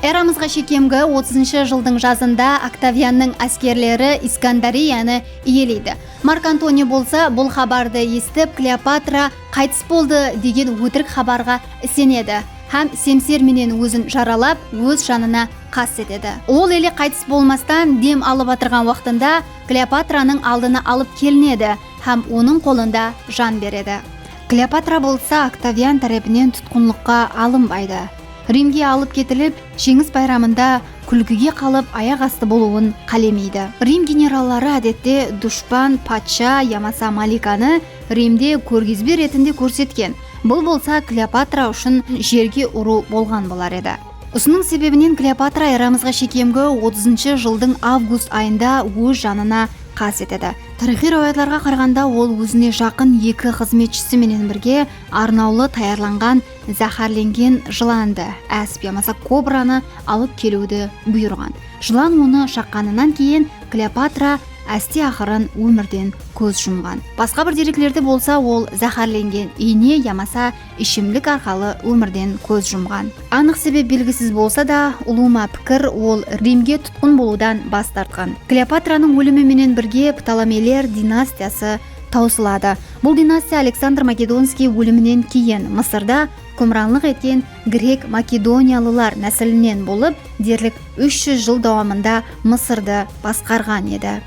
Эрамызға шекемгі 30 жылдың жазында Октавианның әскерлері Искандарияны иелейді. Марк Антоний болса, бұл хабарды естіп, Клеопатра қайтыс болды деген өтірік хабарға сенеді. Һәм семсер менен өзін жаралап, өз жанына қастетеді. Ол еле қайтыс болмастан дем алып атырған уақытында Клеопатраның алдына алып келінеді, һәм оның қолында жан береді. Клеопатра болса, Октавиан тарапынан тұтқынлыққа алынбайды. Римге алып кетіліп, жеңіс байрамында күлкіге қалып аяқ асты болуын қалемейді. Рим генераллары әдетте дұшпан, патша, ямаса маликаны Римде көргізбе ретінде көрсеткен. Бұл болса Клеопатра үшін жерге ұру болған болар еді. Осының себебінен Клеопатра эрамызға шекемгі 30 жылдың август айында өз жанына қас етеді. Тарихи рауаятларға қарағанда ол өзіне жақын екі қызметшісі менен бірге арнаулы таярланған зәһәрленген жыланды, әсіп ямаса кобраны алып келуді бұйырған. Жылан оны шаққанынан кейін Клеопатра әсте ақырын өмірден көз жұмған. Басқа бір деректерде болса, ол зәһәрленген ине ямаса ішімлік арқалы өмірден көз жұмған. Анық себеп белгісіз болса да, ұлыма пікір ол Римге тұтқын болудан бас тартқан. Клеопатраның өліміменен бірге Птоломейлер династиясы таусылады. Бұл династия Александр Македонский өлімінен кейін Мысырда құмранлық еткен грек македониялылар нәсілінен болып, дерлік 300 жыл дауамында Мысырды басқарған еді.